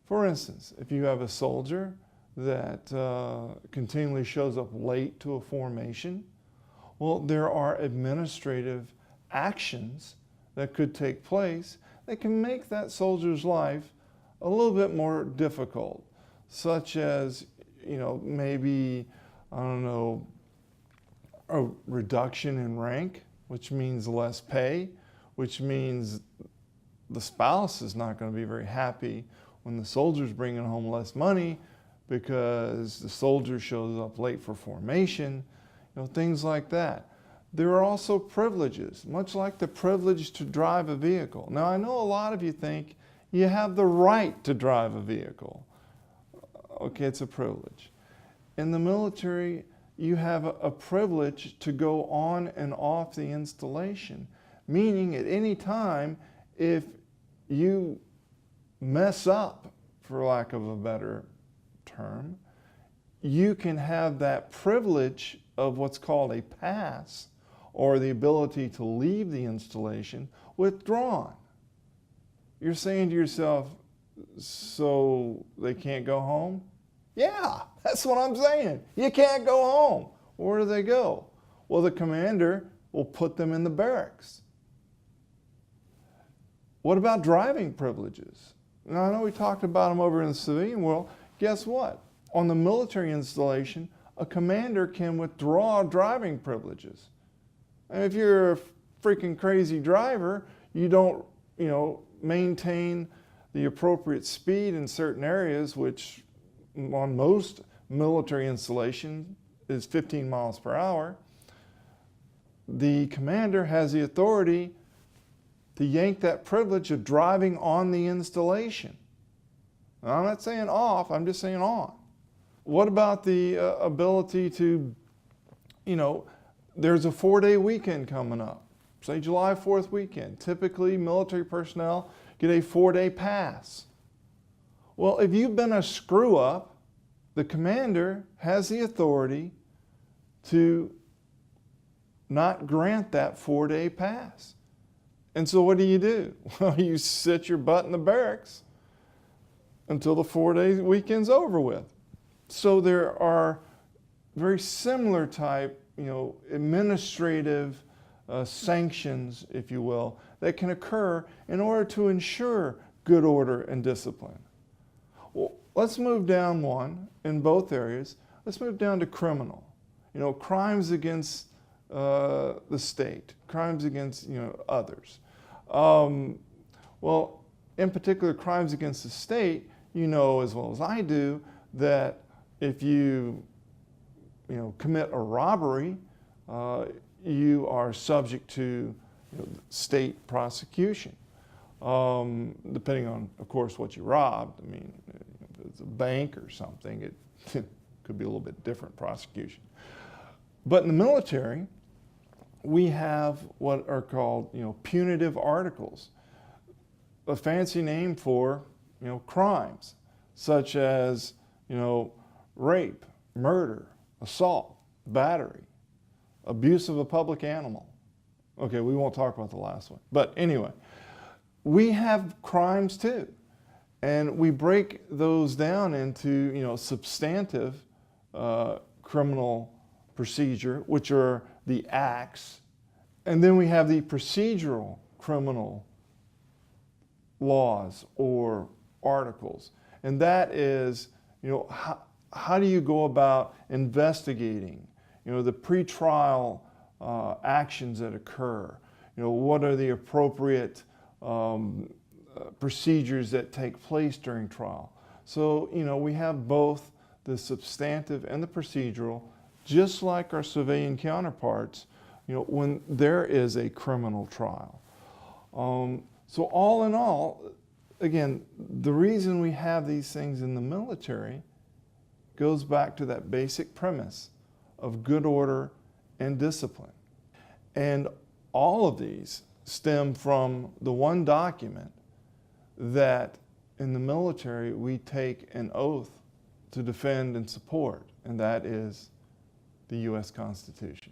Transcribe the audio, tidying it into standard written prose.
For instance, if you have a soldier that continually shows up late to a formation, well, there are administrative actions that could take place that can make that soldier's life a little bit more difficult, such as, maybe, I don't know, a reduction in rank, which means less pay, which means the spouse is not going to be very happy when the soldier's bringing home less money because the soldier shows up late for formation, things like that. There are also privileges, much like the privilege to drive a vehicle. Now, I know a lot of you think you have the right to drive a vehicle. Okay, it's a privilege. In the military, you have a privilege to go on and off the installation, meaning at any time, if you mess up, for lack of a better term, you can have that privilege of what's called a pass, or the ability to leave the installation, withdrawn. You're saying to yourself, so they can't go home? Yeah, that's what I'm saying. You can't go home. Where do they go? Well, the commander will put them in the barracks. What about driving privileges? Now, I know we talked about them over in the civilian world. Guess what? On the military installation, a commander can withdraw driving privileges. And if you're a freaking crazy driver, you don't, maintain the appropriate speed in certain areas, which on most military installations is 15 miles per hour, the commander has the authority to yank that privilege of driving on the installation. Now, I'm not saying off, I'm just saying on. What about the ability to, there's a 4-day weekend coming up, say July 4th weekend. Typically, military personnel get a 4-day pass. Well, if you've been a screw up, the commander has the authority to not grant that 4-day pass. And so what do? Well, you sit your butt in the barracks until the 4-day weekend's over with. So there are very similar type, administrative sanctions, if you will, that can occur in order to ensure good order and discipline. Well, let's move down one in both areas. Let's move down to criminal. Crimes against the state, crimes against, others. Well, in particular, crimes against the state, as well as I do, that if you, commit a robbery, you are subject to state prosecution, depending on, of course, what you robbed. I mean, if it's a bank or something, it could be a little bit different prosecution. But in the military, we have what are called, punitive articles, a fancy name for, crimes, such as, rape, murder, assault, battery, abuse of a public animal. Okay, we won't talk about the last one. But anyway, we have crimes too. And we break those down into, substantive criminal procedure, which are the acts. And then we have the procedural criminal laws or articles. And that is, how do you go about investigating, the pretrial actions that occur? What are the appropriate procedures that take place during trial? So, we have both the substantive and the procedural, just like our civilian counterparts, when there is a criminal trial. So all in all, again, the reason we have these things in the military goes back to that basic premise of good order and discipline. And all of these stem from the one document that in the military we take an oath to defend and support, and that is the U.S. Constitution.